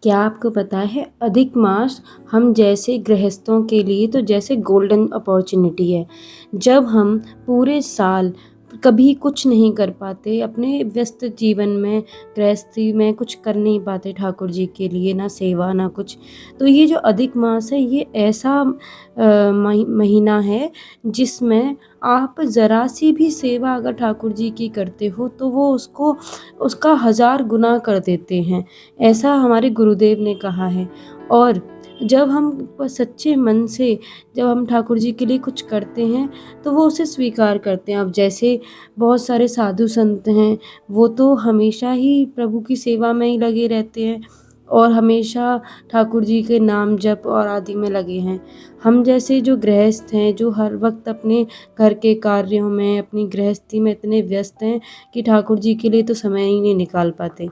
क्या आपको पता है अधिक मास हम जैसे गृहस्थों के लिए तो जैसे गोल्डन अपॉर्चुनिटी है। जब हम पूरे साल कभी कुछ नहीं कर पाते, अपने व्यस्त जीवन में गृहस्थी में कुछ कर नहीं पाते ठाकुर जी के लिए, ना सेवा ना कुछ। तो ये जो अधिक मास है ये ऐसा महीना है जिसमें आप ज़रा सी भी सेवा अगर ठाकुर जी की करते हो तो वो उसको उसका हज़ार गुना कर देते हैं। ऐसा हमारे गुरुदेव ने कहा है। और जब हम सच्चे मन से जब हम ठाकुर जी के लिए कुछ करते हैं तो वो उसे स्वीकार करते हैं। अब जैसे बहुत सारे साधु संत हैं, वो तो हमेशा ही प्रभु की सेवा में ही लगे रहते हैं और हमेशा ठाकुर जी के नाम जप और आदि में लगे हैं। हम जैसे जो गृहस्थ हैं, जो हर वक्त अपने घर के कार्यों में, अपनी गृहस्थी में इतने व्यस्त हैं कि ठाकुर जी के लिए तो समय ही नहीं निकाल पाते।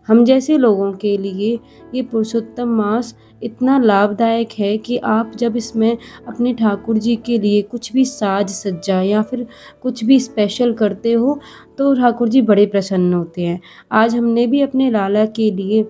हम जैसे लोगों के लिए ये पुरुषोत्तम मास इतना लाभदायक है कि आप जब इसमें अपने ठाकुर जी के लिए कुछ भी साज सज्जा या फिर कुछ भी स्पेशल करते हो तो ठाकुर जी बड़े प्रसन्न होते हैं। आज हमने भी अपने लाला के लिए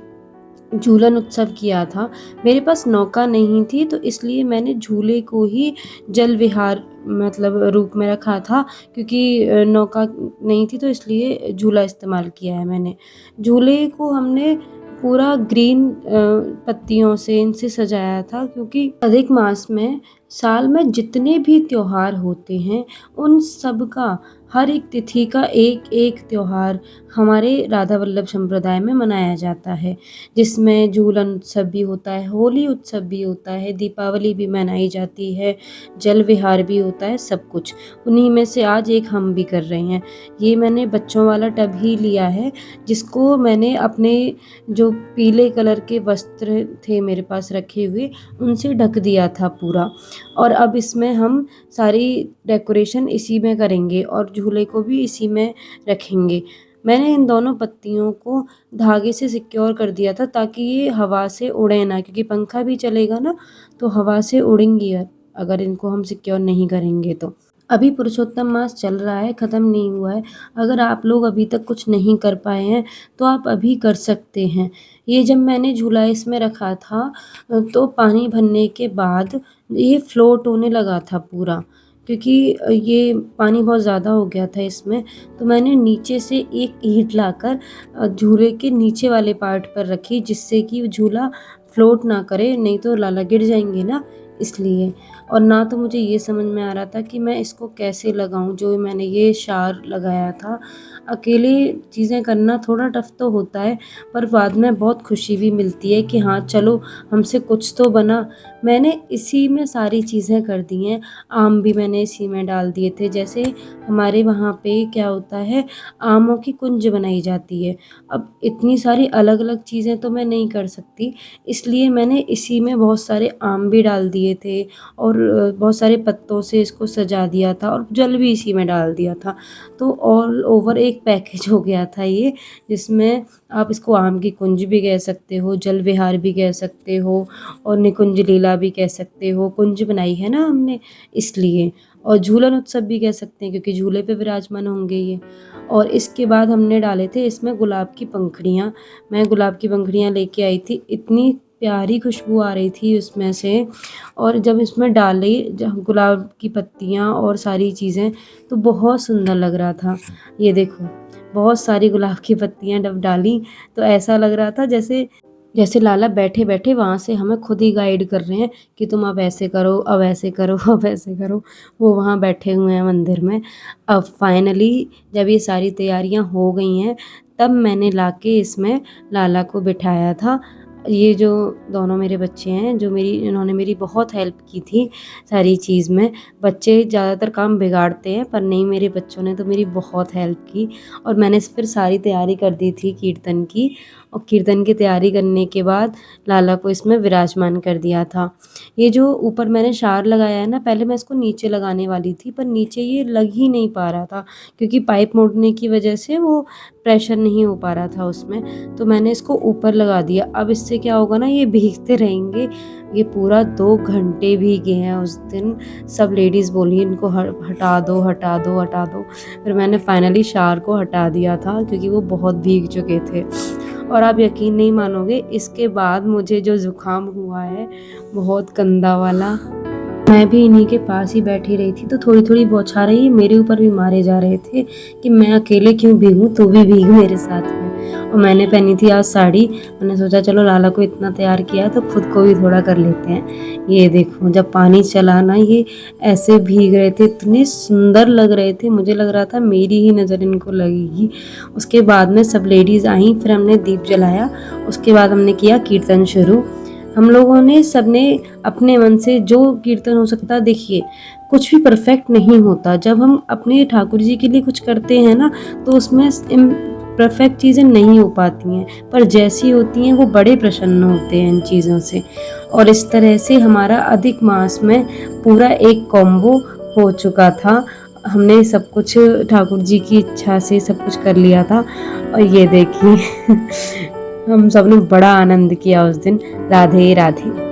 झूलन उत्सव किया था। मेरे पास नौका नहीं थी तो इसलिए मैंने झूले को ही जल विहार मतलब रूप में रखा था, क्योंकि नौका नहीं थी तो इसलिए झूला इस्तेमाल किया है मैंने। झूले को हमने पूरा ग्रीन पत्तियों से इनसे सजाया था, क्योंकि अधिक मास में साल में जितने भी त्योहार होते हैं उन सब का हर एक तिथि का एक एक त्योहार हमारे राधा वल्लभ संप्रदाय में मनाया जाता है, जिसमें झूलन उत्सव भी होता है, होली उत्सव भी होता है, दीपावली भी मनाई जाती है, जल विहार भी होता है, सब कुछ। उन्हीं में से आज एक हम भी कर रहे हैं। ये मैंने बच्चों वाला टब ही लिया है, जिसको मैंने अपने जो पीले कलर के वस्त्र थे मेरे पास रखे हुए, उनसे ढक दिया था पूरा। और अब इसमें हम सारी डेकोरेशन इसी में करेंगे और झूले को भी इसी में रखेंगे। मैंने इन दोनों पत्तियों को धागे से सिक्योर कर दिया था ताकि ये हवा से उड़े ना, क्योंकि पंखा भी चलेगा ना तो हवा से उड़ेंगी अगर इनको हम सिक्योर नहीं करेंगे तो। अभी पुरुषोत्तम मास चल रहा है, ख़त्म नहीं हुआ है। अगर आप लोग अभी तक कुछ नहीं कर पाए हैं तो आप अभी कर सकते हैं। ये जब मैंने झूला इसमें रखा था तो पानी भरने के बाद ये फ्लोट होने लगा था पूरा, क्योंकि ये पानी बहुत ज़्यादा हो गया था इसमें। तो मैंने नीचे से एक ईंट लाकर झूले के नीचे वाले पार्ट पर रखी, जिससे कि झूला फ्लोट ना करे, नहीं तो लाला गिर जाएंगे ना, इसलिए। और ना तो मुझे ये समझ में आ रहा था कि मैं इसको कैसे लगाऊं, जो मैंने ये शार लगाया था। अकेले चीज़ें करना थोड़ा टफ तो होता है, पर बाद में बहुत खुशी भी मिलती है कि हाँ चलो हमसे कुछ तो बना। मैंने इसी में सारी चीज़ें कर दी हैं। आम भी मैंने इसी में डाल दिए थे। जैसे हमारे वहाँ पे क्या होता है, आमों की कुंज बनाई जाती है। अब इतनी सारी अलग अलग चीज़ें तो मैं नहीं कर सकती, इसलिए मैंने इसी में बहुत सारे आम भी डाल दिए थे और बहुत सारे पत्तों से इसको सजा दिया था और जल भी इसी में डाल दिया था। तो ऑल ओवर एक पैकेज हो गया था ये, जिसमें आप इसको आम की कुंज भी कह सकते हो, जल विहार भी कह सकते हो और निकुंज लीला भी कह सकते हो। कुंज बनाई है ना हमने, इसलिए। और झूलन उत्सव भी कह सकते हैं, क्योंकि झूले पे विराजमान होंगे ये। और इसके बाद हमने डाले थे इसमें गुलाब की पंखुड़ियाँ। मैं गुलाब की पंखुड़ियाँ लेके आई थी, इतनी प्यारी खुशबू आ रही थी उसमें से। और जब इसमें डाली गुलाब की पत्तियाँ और सारी चीज़ें, तो बहुत सुंदर लग रहा था। ये देखो, बहुत सारी गुलाब की पत्तियाँ जब डाली तो ऐसा लग रहा था जैसे जैसे लाला बैठे बैठे वहाँ से हमें खुद ही गाइड कर रहे हैं कि तुम अब ऐसे करो, अब ऐसे करो, अब ऐसे करो। वो वहाँ बैठे हुए हैं मंदिर में। अब फाइनली जब ये सारी तैयारियाँ हो गई हैं, तब मैंने लाके इसमें लाला को बिठाया था। ये जो दोनों मेरे बच्चे हैं, जो मेरी इन्होंने मेरी बहुत हेल्प की थी सारी चीज़ में। बच्चे ज़्यादातर काम बिगाड़ते हैं, पर नहीं, मेरे बच्चों ने तो मेरी बहुत हेल्प की। और मैंने फिर सारी तैयारी कर दी थी कीर्तन की, और कीर्तन की तैयारी करने के बाद लाला को इसमें विराजमान कर दिया था। ये जो ऊपर मैंने शार लगाया है ना, पहले मैं इसको नीचे लगाने वाली थी, पर नीचे ये लग ही नहीं पा रहा था, क्योंकि पाइप मोड़ने की वजह से वो प्रेशर नहीं हो पा रहा था उसमें। तो मैंने इसको ऊपर लगा दिया। अब इससे क्या होगा ना, ये भीगते रहेंगे, ये पूरा 2 घंटे भीगे हैं उस दिन। सब लेडीज़ बोली इनको हटा दो, हटा दो, हटा दो। फिर मैंने फाइनली शावर को हटा दिया था क्योंकि वो बहुत भीग चुके थे। और आप यकीन नहीं मानोगे, इसके बाद मुझे जो ज़ुकाम हुआ है बहुत गंदा वाला, मैं भी इन्हीं के पास ही बैठी रही थी तो थोड़ी-थोड़ी बौछारें ये मेरे ऊपर भी मारे जा रहे थे कि मैं अकेले क्यों भीगूँ, तू भी भीग मेरे साथ में। और मैंने पहनी थी आज साड़ी, मैंने सोचा चलो लाला को इतना तैयार किया है तो खुद को भी थोड़ा कर लेते हैं। ये देखो जब पानी चला ना, ये ऐसे भीग रहे थे, इतने सुंदर लग रहे थे, मुझे लग रहा था मेरी ही नज़र इनको लगेगी। उसके बाद में सब लेडीज़ आईं, फिर हमने दीप जलाया, उसके बाद हमने किया कीर्तन शुरू। हम लोगों ने सबने अपने मन से जो कीर्तन हो सकता है, देखिए कुछ भी परफेक्ट नहीं होता। जब हम अपने ठाकुर जी के लिए कुछ करते हैं ना तो उसमें परफेक्ट चीज़ें नहीं हो पाती हैं, पर जैसी होती हैं वो बड़े प्रसन्न होते हैं इन चीज़ों से। और इस तरह से हमारा अधिक मास में पूरा एक कॉम्बो हो चुका था। हमने सब कुछ ठाकुर जी की इच्छा से सब कुछ कर लिया था। और ये देखिए हम सब ने बड़ा आनंद किया उस दिन। राधे राधे।